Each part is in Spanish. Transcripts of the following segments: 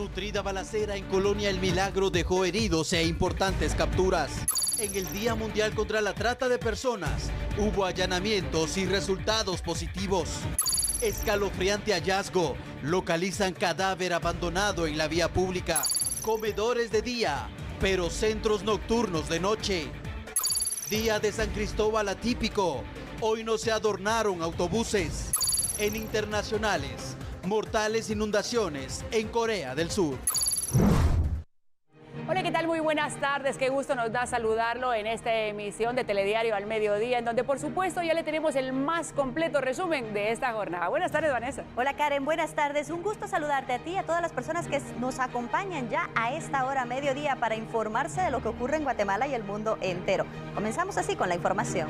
Nutrida balacera en Colonia El Milagro dejó heridos e importantes capturas. En el Día Mundial contra la Trata de Personas, hubo allanamientos y resultados positivos. Escalofriante hallazgo, localizan cadáver abandonado en la vía pública. Comedores de día, pero centros nocturnos de noche. Día de San Cristóbal atípico, hoy no se adornaron autobuses. En internacionales, mortales inundaciones en Corea del Sur. Hola, ¿qué tal? Muy buenas tardes. Qué gusto nos da saludarlo en esta emisión de Telediario al Mediodía, en donde por supuesto ya le tenemos el más completo resumen de esta jornada. Buenas tardes, Vanessa. Hola, Karen. Buenas tardes. Un gusto saludarte a ti y a todas las personas que nos acompañan ya a esta hora mediodía para informarse de lo que ocurre en Guatemala y el mundo entero. Comenzamos así con la información.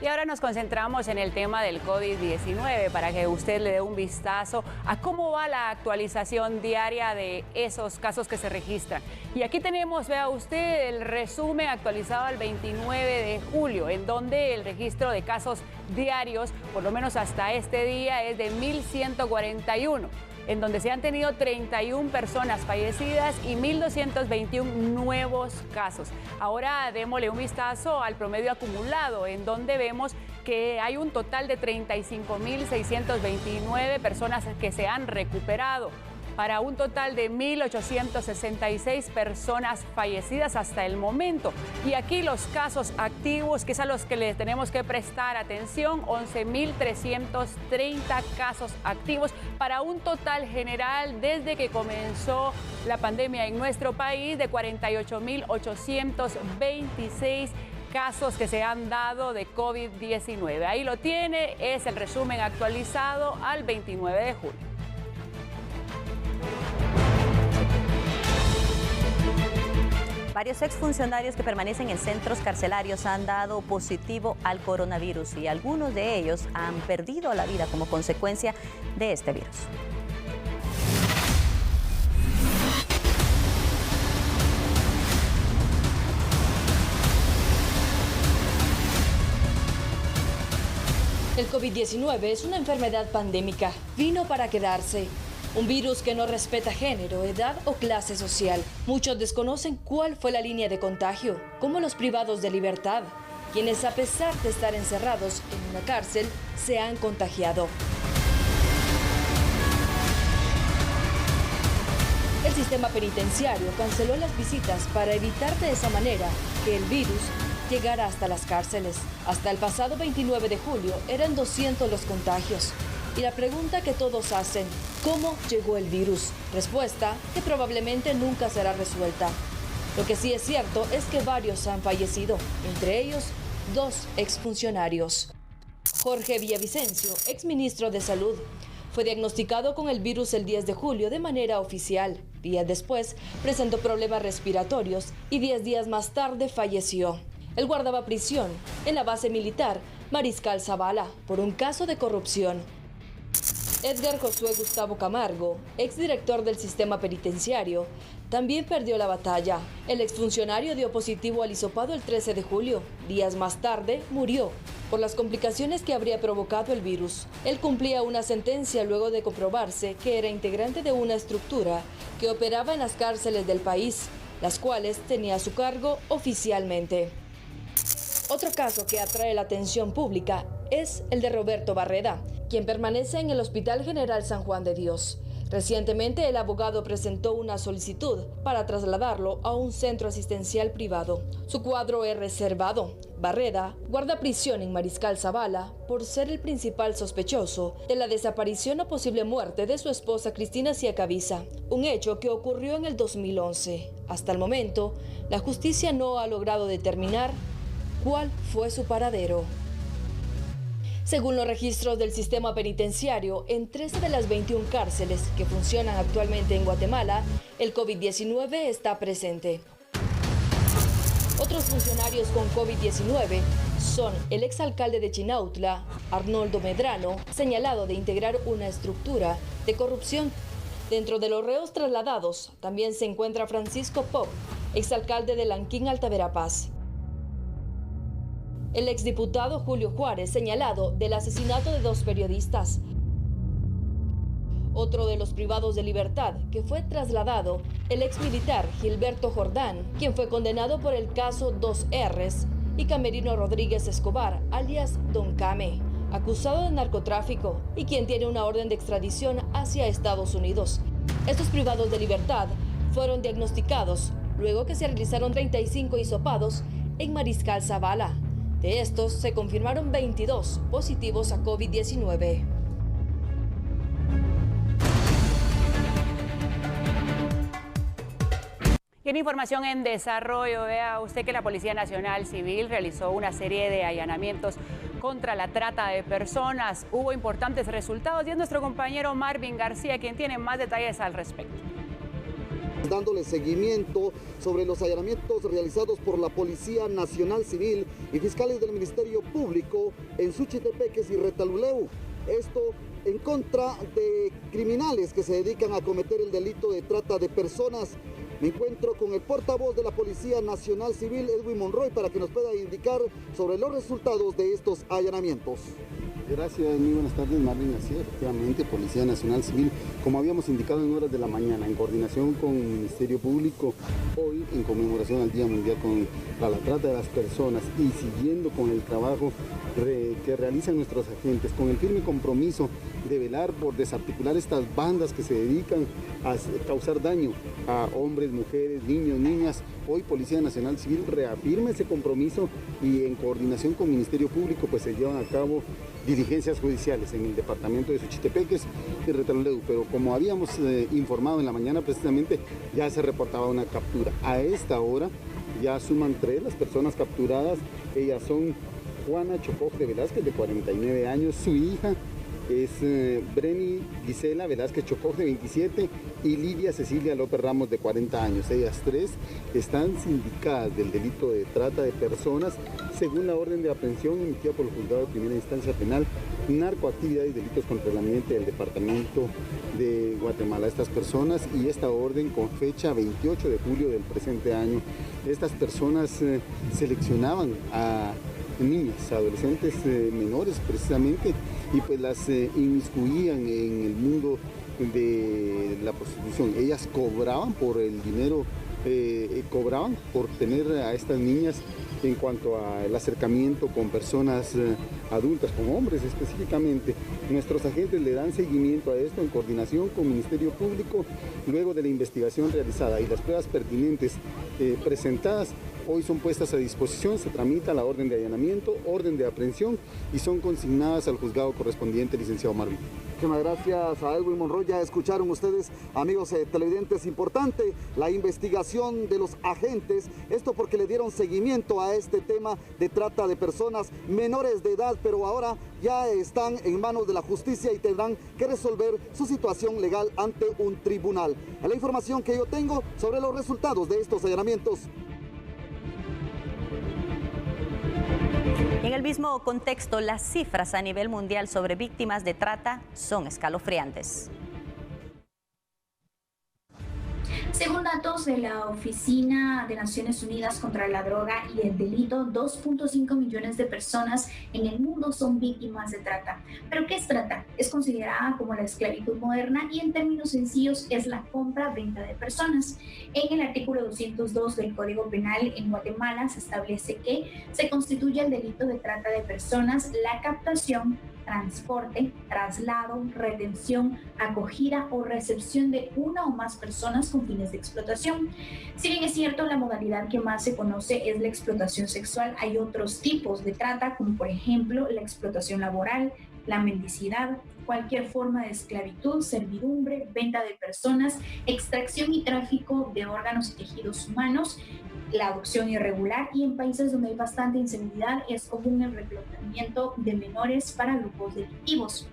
Y ahora nos concentramos en el tema del COVID-19 para que usted le dé un vistazo a cómo va la actualización diaria de esos casos que se registran. Y aquí tenemos, vea usted, el resumen actualizado al 29 de julio, en donde el registro de casos diarios, por lo menos hasta este día, es de 1.141. En donde se han tenido 31 personas fallecidas y 1.221 nuevos casos. Ahora démosle un vistazo al promedio acumulado, en donde vemos que hay un total de 35.629 personas que se han recuperado, para un total de 1.866 personas fallecidas hasta el momento. Y aquí los casos activos, que es a los que les tenemos que prestar atención, 11.330 casos activos, para un total general desde que comenzó la pandemia en nuestro país de 48.826 casos que se han dado de COVID-19. Ahí lo tiene, es el resumen actualizado al 29 de julio. Varios exfuncionarios que permanecen en centros carcelarios han dado positivo al coronavirus y algunos de ellos han perdido la vida como consecuencia de este virus. El COVID-19 es una enfermedad pandémica. Vino para quedarse. Un virus que no respeta género, edad o clase social. Muchos desconocen cuál fue la línea de contagio, como los privados de libertad, quienes a pesar de estar encerrados en una cárcel, se han contagiado. El sistema penitenciario canceló las visitas para evitar de esa manera que el virus llegara hasta las cárceles. Hasta el pasado 29 de julio eran 200 los contagios. Y la pregunta que todos hacen, ¿cómo llegó el virus? Respuesta que probablemente nunca será resuelta. Lo que sí es cierto es que varios han fallecido, entre ellos 2 exfuncionarios. Jorge Villavicencio, exministro de Salud, fue diagnosticado con el virus el 10 de julio de manera oficial. Días después presentó problemas respiratorios y 10 días más tarde falleció. Él guardaba prisión en la base militar Mariscal Zavala por un caso de corrupción. Edgar Josué Gustavo Camargo, exdirector del sistema penitenciario, también perdió la batalla. El exfuncionario dio positivo al hisopado el 13 de julio. Días más tarde, murió por las complicaciones que habría provocado el virus. Él cumplía una sentencia luego de comprobarse que era integrante de una estructura que operaba en las cárceles del país, las cuales tenía a su cargo oficialmente. Otro caso que atrae la atención pública es el de Roberto Barreda, quien permanece en el Hospital General San Juan de Dios. Recientemente, el abogado presentó una solicitud para trasladarlo a un centro asistencial privado. Su cuadro es reservado. Barreda guarda prisión en Mariscal Zavala por ser el principal sospechoso de la desaparición o posible muerte de su esposa Cristina Siacabiza, un hecho que ocurrió en el 2011. Hasta el momento, la justicia no ha logrado determinar cuál fue su paradero. Según los registros del sistema penitenciario, en 13 de las 21 cárceles que funcionan actualmente en Guatemala, el COVID-19 está presente. Otros funcionarios con COVID-19 son el exalcalde de Chinautla, Arnoldo Medrano, señalado de integrar una estructura de corrupción. Dentro de los reos trasladados también se encuentra Francisco Pop, exalcalde de Lanquín, Alta Verapaz. El exdiputado Julio Juárez, señalado del asesinato de 2 periodistas. Otro de los privados de libertad que fue trasladado, el exmilitar Gilberto Jordán, quien fue condenado por el caso 2Rs, y Camerino Rodríguez Escobar, alias Don Came, acusado de narcotráfico y quien tiene una orden de extradición hacia Estados Unidos. Estos privados de libertad fueron diagnosticados luego que se realizaron 35 hisopados en Mariscal Zavala. De estos se confirmaron 22 positivos a COVID-19. Y en información en desarrollo, vea usted que la Policía Nacional Civil realizó una serie de allanamientos contra la trata de personas. Hubo importantes resultados y es nuestro compañero Marvin García quien tiene más detalles al respecto. Dándole seguimiento sobre los allanamientos realizados por la Policía Nacional Civil y fiscales del Ministerio Público en Suchitepeques y Retaluleu. Esto en contra de criminales que se dedican a cometer el delito de trata de personas. Me encuentro con el portavoz de la Policía Nacional Civil, Edwin Monroy, para que nos pueda indicar sobre los resultados de estos allanamientos. Gracias, muy buenas tardes, Marvin García. Efectivamente, Policía Nacional Civil, como habíamos indicado en horas de la mañana, en coordinación con el Ministerio Público, hoy en conmemoración al Día Mundial contra la Trata de las Personas y siguiendo con el trabajo que realizan nuestros agentes, con el firme compromiso de velar por desarticular estas bandas que se dedican a causar daño a hombres, mujeres, niños, niñas. Hoy Policía Nacional Civil reafirma ese compromiso y en coordinación con el Ministerio Público pues se llevan a cabo diligencias judiciales en el departamento de Suchitepeques y Retaluleu, pero como habíamos informado en la mañana precisamente ya se reportaba una captura. A esta hora ya suman 3 las personas capturadas. Ellas son Juana Chocofre Velázquez, de 49 años, su hija es Breni Gisela Velázquez Chocó, de 27, y Lidia Cecilia López Ramos, de 40 años. Ellas 3 están sindicadas del delito de trata de personas según la orden de aprehensión emitida por el Juzgado de Primera Instancia Penal, Narcoactividad y Delitos contra el Ambiente del Departamento de Guatemala. Estas personas y esta orden con fecha 28 de julio del presente año. Estas personas seleccionaban a niñas, adolescentes menores precisamente, y pues las inmiscuían en el mundo de la prostitución. Ellas cobraban por el dinero, cobraban por tener a estas niñas en cuanto al acercamiento con personas adultas, con hombres específicamente. Nuestros agentes le dan seguimiento a esto en coordinación con el Ministerio Público, luego de la investigación realizada y las pruebas pertinentes presentadas. Hoy son puestas a disposición, se tramita la orden de allanamiento, orden de aprehensión y son consignadas al juzgado correspondiente, licenciado Marvin. Muchas gracias a Edwin Monroy. Ya escucharon ustedes, amigos televidentes, importante la investigación de los agentes, esto porque le dieron seguimiento a este tema de trata de personas menores de edad, pero ahora ya están en manos de la justicia y tendrán que resolver su situación legal ante un tribunal. Es la información que yo tengo sobre los resultados de estos allanamientos. En el mismo contexto, las cifras a nivel mundial sobre víctimas de trata son escalofriantes. Según datos de la Oficina de Naciones Unidas contra la Droga y el Delito, 2.5 millones de personas en el mundo son víctimas de trata. ¿Pero qué es trata? Es considerada como la esclavitud moderna y en términos sencillos es la compra-venta de personas. En el artículo 202 del Código Penal en Guatemala se establece que se constituye el delito de trata de personas la captación, transporte, traslado, retención, acogida o recepción de una o más personas con fines de explotación. Si bien es cierto, la modalidad que más se conoce es la explotación sexual, hay otros tipos de trata, como por ejemplo la explotación laboral, la mendicidad, cualquier forma de esclavitud, servidumbre, venta de personas, extracción y tráfico de órganos y tejidos humanos, la adopción irregular, y en países donde hay bastante inseguridad es común el reclutamiento de menores para grupos delictivos.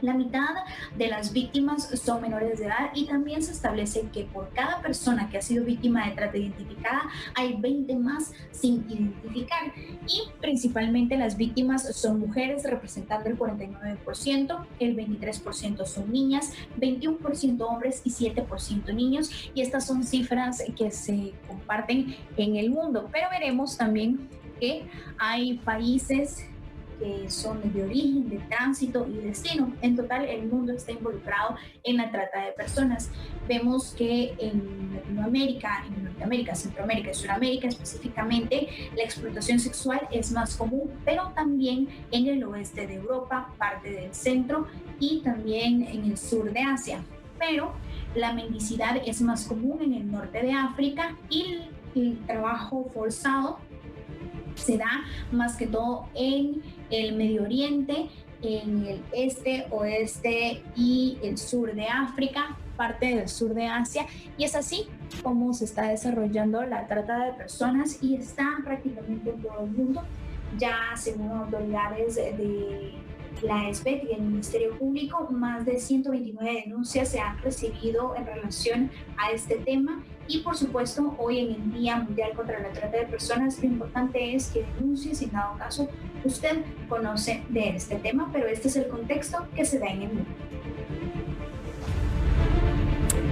La mitad de las víctimas son menores de edad y también se establece que por cada persona que ha sido víctima de trata identificada hay 20 más sin identificar, y principalmente las víctimas son mujeres representando el 49%, el 23% son niñas, 21% hombres y 7% niños, y estas son cifras que se comparten en el mundo, pero veremos también que hay países que son de origen, de tránsito y destino. En total, el mundo está involucrado en la trata de personas. Vemos que en Latinoamérica, en Norteamérica, Centroamérica y Sudamérica específicamente, la explotación sexual es más común, pero también en el oeste de Europa, parte del centro y también en el sur de Asia. Pero la mendicidad es más común en el norte de África y el trabajo forzado se da más que todo en el Medio Oriente, en el este, oeste y el sur de África, parte del sur de Asia, y es así como se está desarrollando la trata de personas y está prácticamente en todo el mundo. Ya según autoridades de la SBET y el Ministerio Público, más de 129 denuncias se han recibido en relación a este tema. Y por supuesto, hoy en el Día Mundial contra la Trata de Personas, lo importante es que denuncie si en dado caso usted conoce de este tema, pero este es el contexto que se da en el mundo.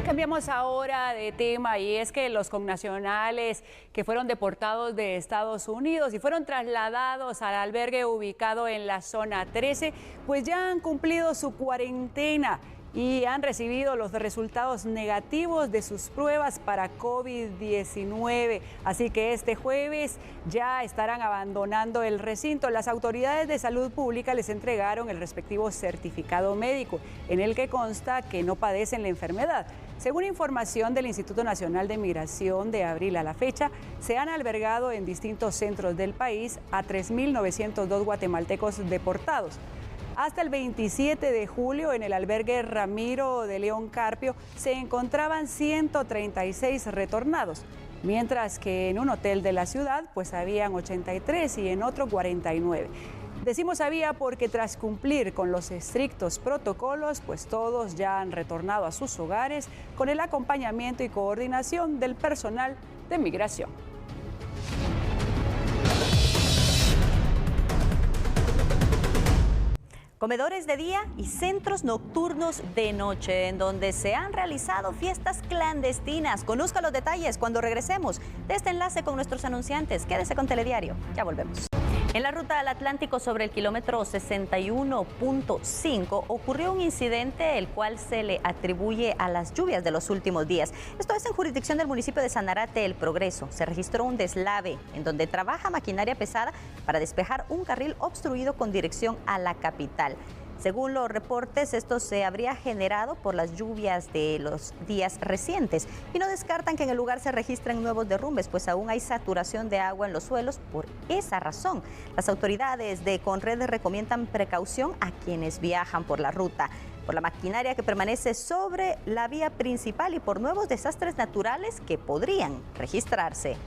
Cambiamos ahora de tema y es que los connacionales que fueron deportados de Estados Unidos y fueron trasladados al albergue ubicado en la zona 13, pues ya han cumplido su cuarentena y han recibido los resultados negativos de sus pruebas para COVID-19. Así que este jueves ya estarán abandonando el recinto. Las autoridades de salud pública les entregaron el respectivo certificado médico, en el que consta que no padecen la enfermedad. Según información del Instituto Nacional de Migración, de abril a la fecha, se han albergado en distintos centros del país a 3.902 guatemaltecos deportados. Hasta el 27 de julio, en el albergue Ramiro de León Carpio, se encontraban 136 retornados, mientras que en un hotel de la ciudad, pues habían 83 y en otro 49. Decimos había porque tras cumplir con los estrictos protocolos, pues todos ya han retornado a sus hogares con el acompañamiento y coordinación del personal de migración. Comedores de día y centros nocturnos de noche, en donde se han realizado fiestas clandestinas. Conozca los detalles cuando regresemos de este enlace con nuestros anunciantes. Quédese con Telediario, ya volvemos. En la ruta al Atlántico sobre el kilómetro 61.5 ocurrió un incidente el cual se le atribuye a las lluvias de los últimos días. Esto es en jurisdicción del municipio de Sanarate, El Progreso. Se registró un deslave en donde trabaja maquinaria pesada para despejar un carril obstruido con dirección a la capital. Según los reportes, esto se habría generado por las lluvias de los días recientes y no descartan que en el lugar se registren nuevos derrumbes, pues aún hay saturación de agua en los suelos. Por esa razón, las autoridades de Conred recomiendan precaución a quienes viajan por la ruta, por la maquinaria que permanece sobre la vía principal y por nuevos desastres naturales que podrían registrarse.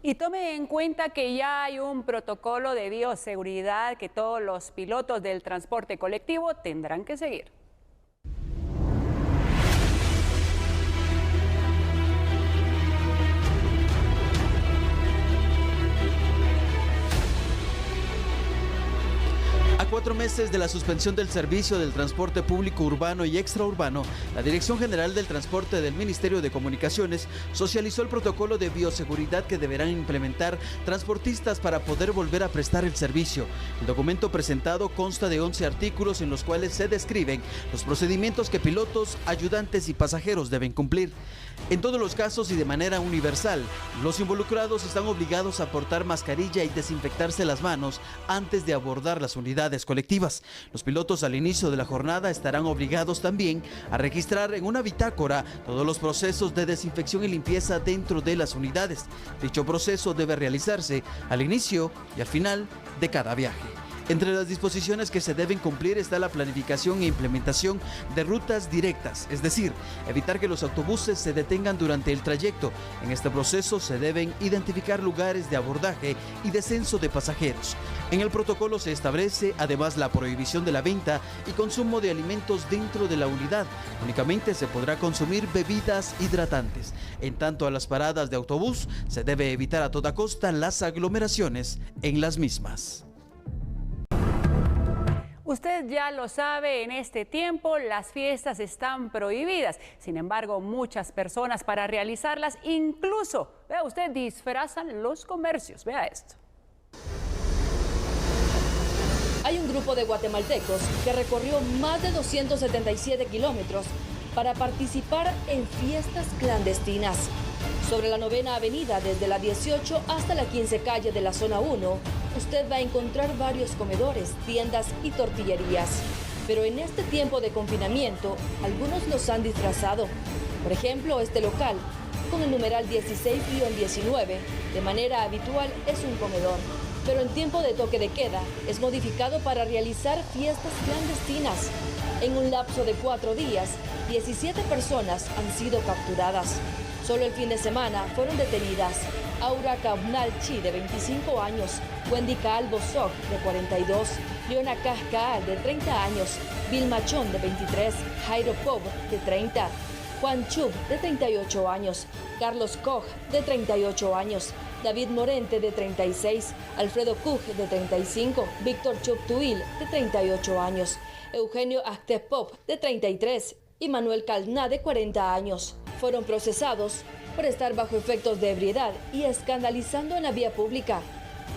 Y tome en cuenta que ya hay un protocolo de bioseguridad que todos los pilotos del transporte colectivo tendrán que seguir. A 4 meses de la suspensión del servicio del transporte público urbano y extraurbano, la Dirección General del Transporte del Ministerio de Comunicaciones socializó el protocolo de bioseguridad que deberán implementar transportistas para poder volver a prestar el servicio. El documento presentado consta de 11 artículos en los cuales se describen los procedimientos que pilotos, ayudantes y pasajeros deben cumplir. En todos los casos y de manera universal, los involucrados están obligados a portar mascarilla y desinfectarse las manos antes de abordar las unidades colectivas. Los pilotos al inicio de la jornada estarán obligados también a registrar en una bitácora todos los procesos de desinfección y limpieza dentro de las unidades. Dicho proceso debe realizarse al inicio y al final de cada viaje. Entre las disposiciones que se deben cumplir está la planificación e implementación de rutas directas, es decir, evitar que los autobuses se detengan durante el trayecto. En este proceso se deben identificar lugares de abordaje y descenso de pasajeros. En el protocolo se establece además la prohibición de la venta y consumo de alimentos dentro de la unidad. Únicamente se podrá consumir bebidas hidratantes. En tanto a las paradas de autobús, se debe evitar a toda costa las aglomeraciones en las mismas. Usted ya lo sabe, en este tiempo las fiestas están prohibidas. Sin embargo, muchas personas para realizarlas incluso, vea usted, disfrazan los comercios. Vea esto. Hay un grupo de guatemaltecos que recorrió más de 277 kilómetros para participar en fiestas clandestinas. Sobre la 9ª Avenida, desde la 18 hasta la 15 calle de la zona 1, usted va a encontrar varios comedores, tiendas y tortillerías. Pero en este tiempo de confinamiento, algunos los han disfrazado. Por ejemplo, este local, con el numeral 16-19, de manera habitual es un comedor. Pero en tiempo de toque de queda, es modificado para realizar fiestas clandestinas. En un lapso de 4 días, 17 personas han sido capturadas. Solo el fin de semana fueron detenidas Aura Caunalchi, de 25 años, Wendy Calvo Soc, de 42, Leona Cascaal, de 30 años, Vilma Chon, de 23, Jairo Pop, de 30, Juan Chub, de 38 años, Carlos Koch, de 38 años, David Morente, de 36, Alfredo Kuj, de 35, Víctor Chub Tuil, de 38 años, Eugenio Actepop, de 33, y Manuel Calná, de 40 años. Fueron procesados por estar bajo efectos de ebriedad y escandalizando en la vía pública.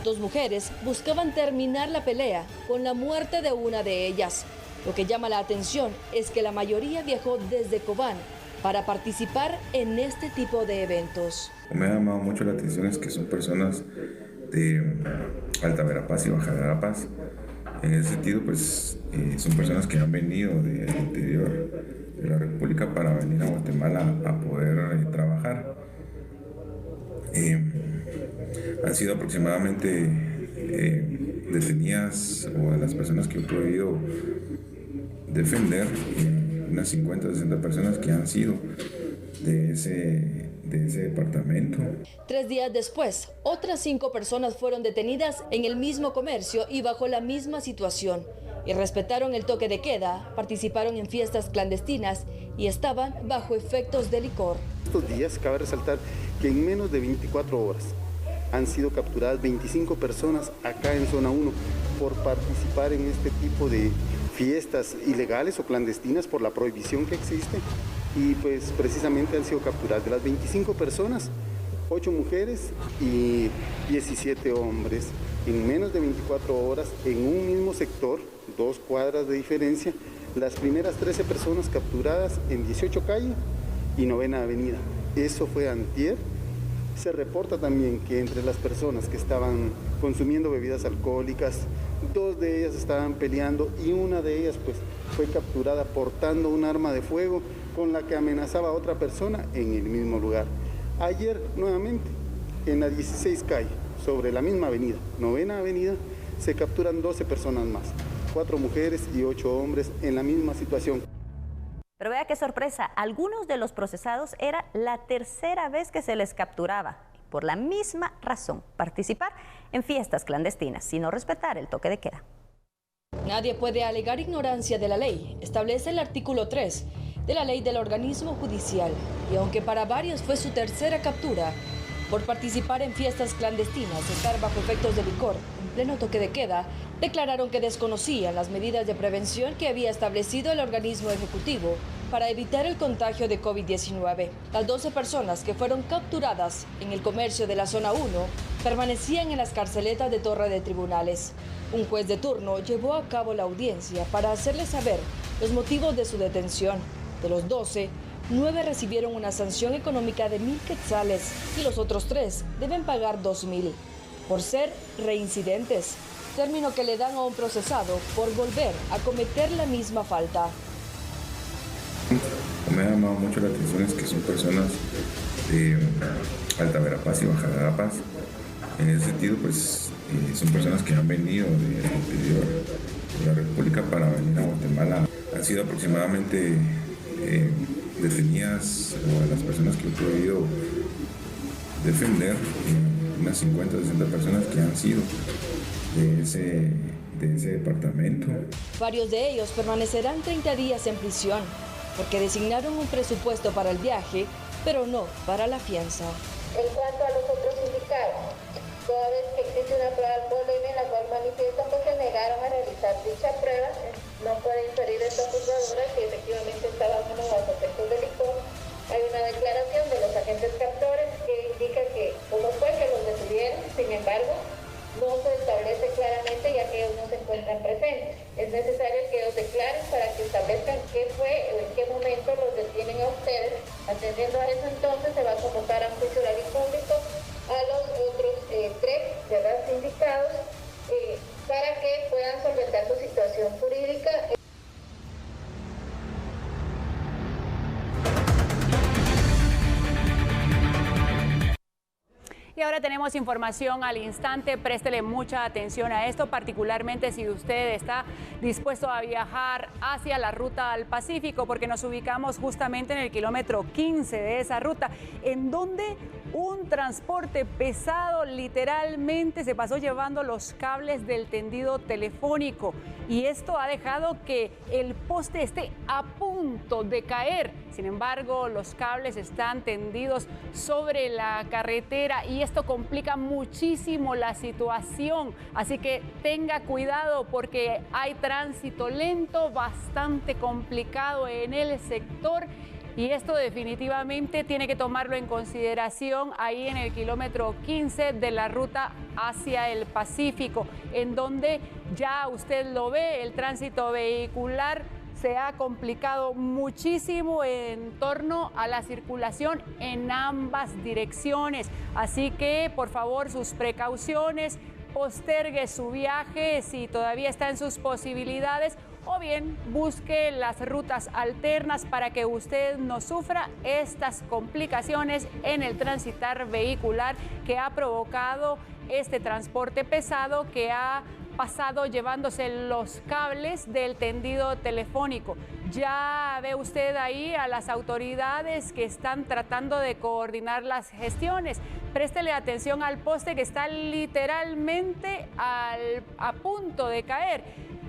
2 mujeres buscaban terminar la pelea con la muerte de una de ellas. Lo que llama la atención es que la mayoría viajó desde Cobán para participar en este tipo de eventos. Me ha llamado mucho la atención es que son personas de Alta Verapaz y Baja Verapaz. En ese sentido, pues son personas que han venido del interior de la República para venir a Guatemala a poder trabajar. Han sido aproximadamente detenidas, o de las personas que he podido defender, unas 50 o 60 personas que han sido de ese departamento. 3 días después, otras 5 personas fueron detenidas en el mismo comercio y bajo la misma situación. Y respetaron el toque de queda, participaron en fiestas clandestinas y estaban bajo efectos de licor. Estos días cabe resaltar que en menos de 24 horas han sido capturadas 25 personas acá en Zona 1 por participar en este tipo de fiestas ilegales o clandestinas por la prohibición que existe. Y pues precisamente han sido capturadas de las 25 personas, 8 mujeres y 17 hombres. En menos de 24 horas, en un mismo sector, 2 cuadras de diferencia, las primeras 13 personas capturadas en 18 calle y 9ª Avenida. Eso fue antier. Se reporta también que entre las personas que estaban consumiendo bebidas alcohólicas, 2 de ellas estaban peleando y una de ellas pues fue capturada portando un arma de fuego con la que amenazaba a otra persona en el mismo lugar. Ayer nuevamente en la 16 calle, sobre la misma avenida, 9ª Avenida, se capturan 12 personas más, 4 mujeres y 8 hombres en la misma situación. Pero vea qué sorpresa, algunos de los procesados era la 3ª vez que se les capturaba, por la misma razón, participar en fiestas clandestinas, sino respetar el toque de queda. Nadie puede alegar ignorancia de la ley, establece el artículo 3 de la ley del organismo judicial, y aunque para varios fue su 3ª captura, por participar en fiestas clandestinas, estar bajo efectos de licor, en pleno toque de queda, declararon que desconocían las medidas de prevención que había establecido el organismo ejecutivo para evitar el contagio de COVID-19. Las 12 personas que fueron capturadas en el comercio de la Zona 1 permanecían en las carceletas de Torre de Tribunales. Un juez de turno llevó a cabo la audiencia para hacerles saber los motivos de su detención. De los 12, 9 recibieron una sanción económica de 1,000 quetzales y los otros 3 deben pagar 2,000 por ser reincidentes, término que le dan a un procesado por volver a cometer la misma falta. Me ha llamado mucho la atención es que son personas de Alta Verapaz y Baja Verapaz. En ese sentido, pues son personas que han venido del interior de la República para venir a Guatemala. Han sido aproximadamente detenidas, o de las personas que he podido defender, unas 50 o 60 personas que han sido de ese departamento. Varios de ellos permanecerán 30 días en prisión porque designaron un presupuesto para el viaje, pero no para la fianza. En cuanto a los otros indicados, toda vez que existe una prueba de alcoholemia en la cual manifiestan que se negaron a realizar dicha prueba, no puede inferir esta juzgadora que efectivamente estaban bajo efectos de licor. Hay una declaración de los agentes captores que indica que cómo fue que los detuvieron, sin embargo, no se establece claramente ya que ellos no se encuentran presentes. Es necesario que ellos declaren para que establezcan qué fue o en qué momento los detienen a ustedes. Atendiendo a eso, entonces se va a convocar a un juicio oral y público a los otros tres, ¿verdad?, sindicados para que puedan solventar su situación jurídica. Y ahora tenemos información al instante, préstele mucha atención a esto, particularmente si usted está dispuesto a viajar hacia la ruta al Pacífico, porque nos ubicamos justamente en el kilómetro 15 de esa ruta, en donde un transporte pesado literalmente se pasó llevando los cables del tendido telefónico y esto ha dejado que el poste esté a punto de caer. Sin embargo, los cables están tendidos sobre la carretera y esto complica muchísimo la situación. Así que tenga cuidado porque hay tránsito lento, bastante complicado en el sector. Y esto definitivamente tiene que tomarlo en consideración ahí en el kilómetro 15 de la ruta hacia el Pacífico, en donde ya usted lo ve, el tránsito vehicular se ha complicado muchísimo en torno a la circulación en ambas direcciones. Así que, por favor, sus precauciones, postergue su viaje si todavía está en sus posibilidades, o bien busque las rutas alternas para que usted no sufra estas complicaciones en el transitar vehicular que ha provocado este transporte pesado que ha pasado llevándose los cables del tendido telefónico. Ya ve usted ahí a las autoridades que están tratando de coordinar las gestiones. Préstele atención al poste que está literalmente a punto de caer.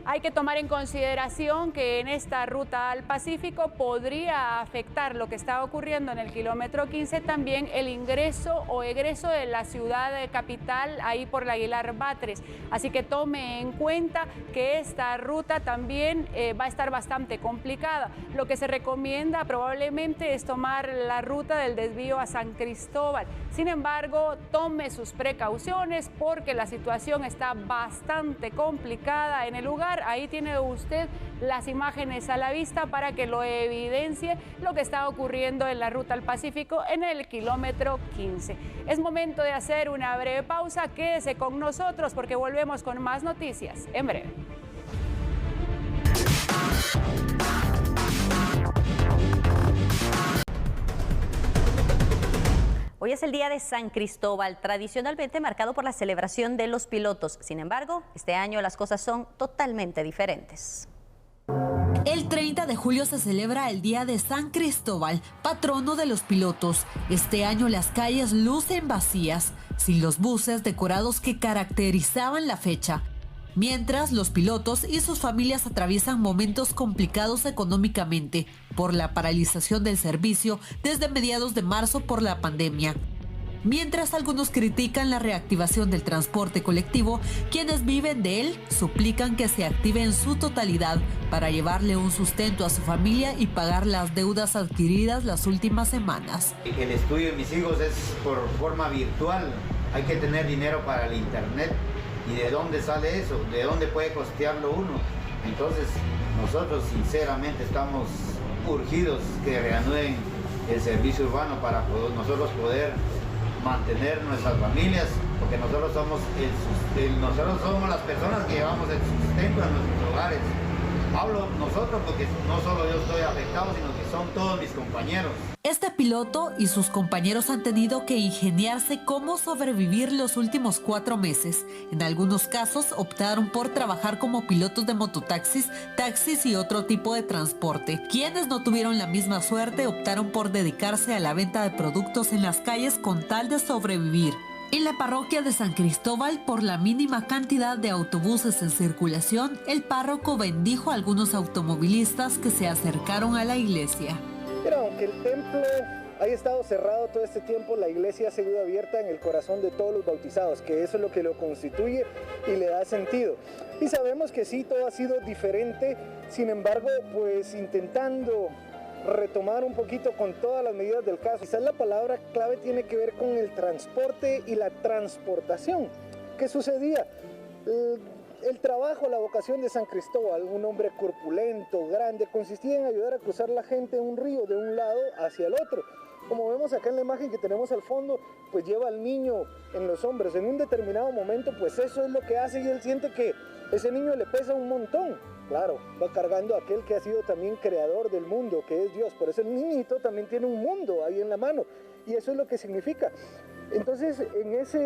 Hay que tomar en consideración que en esta ruta al Pacífico podría afectar lo que está ocurriendo en el kilómetro 15 también el ingreso o egreso de la ciudad capital ahí por la Aguilar Batres. Así que tome en cuenta que esta ruta también va a estar bastante complicada. Lo que se recomienda probablemente es tomar la ruta del desvío a San Cristóbal. Sin embargo, tome sus precauciones porque la situación está bastante complicada en el lugar. Ahí tiene usted las imágenes a la vista para que lo evidencie lo que está ocurriendo en la ruta al Pacífico en el kilómetro 15. Es momento de hacer una breve pausa. Quédese con nosotros porque volvemos con más noticias en breve. Hoy es el día de San Cristóbal, tradicionalmente marcado por la celebración de los pilotos. Sin embargo, este año las cosas son totalmente diferentes. El 30 de julio se celebra el Día de San Cristóbal, patrono de los pilotos. Este año las calles lucen vacías, sin los buses decorados que caracterizaban la fecha. Mientras los pilotos y sus familias atraviesan momentos complicados económicamente por la paralización del servicio desde mediados de marzo por la pandemia. Mientras algunos critican la reactivación del transporte colectivo, quienes viven de él suplican que se active en su totalidad para llevarle un sustento a su familia y pagar las deudas adquiridas las últimas semanas. El estudio de mis hijos es por forma virtual, hay que tener dinero para el internet. ¿Y de dónde sale eso? ¿De dónde puede costearlo uno? Entonces, nosotros sinceramente estamos urgidos que reanuden el servicio urbano para nosotros poder mantener nuestras familias, porque nosotros somos las personas que llevamos el sustento a nuestros hogares. Hablo nosotros porque no solo yo estoy afectado, sino que son todos mis compañeros. Este piloto y sus compañeros han tenido que ingeniarse cómo sobrevivir los últimos 4 meses. En algunos casos optaron por trabajar como pilotos de mototaxis, taxis y otro tipo de transporte. Quienes no tuvieron la misma suerte optaron por dedicarse a la venta de productos en las calles con tal de sobrevivir. En la parroquia de San Cristóbal, por la mínima cantidad de autobuses en circulación, el párroco bendijo a algunos automovilistas que se acercaron a la iglesia. Pero aunque el templo haya estado cerrado todo este tiempo, la iglesia ha seguido abierta en el corazón de todos los bautizados, que eso es lo que lo constituye y le da sentido. Y sabemos que sí, todo ha sido diferente, sin embargo, pues intentando retomar un poquito con todas las medidas del caso. Quizás la palabra clave tiene que ver con el transporte y la transportación. ¿Qué sucedía? El trabajo, la vocación de San Cristóbal, un hombre corpulento, grande, consistía en ayudar a cruzar la gente en un río de un lado hacia el otro. Como vemos acá en la imagen que tenemos al fondo, pues lleva al niño en los hombros. En un determinado momento, pues eso es lo que hace y él siente que ese niño le pesa un montón. Claro, va cargando a aquel que ha sido también creador del mundo, que es Dios. Por eso el niñito también tiene un mundo ahí en la mano. Y eso es lo que significa. Entonces, en ese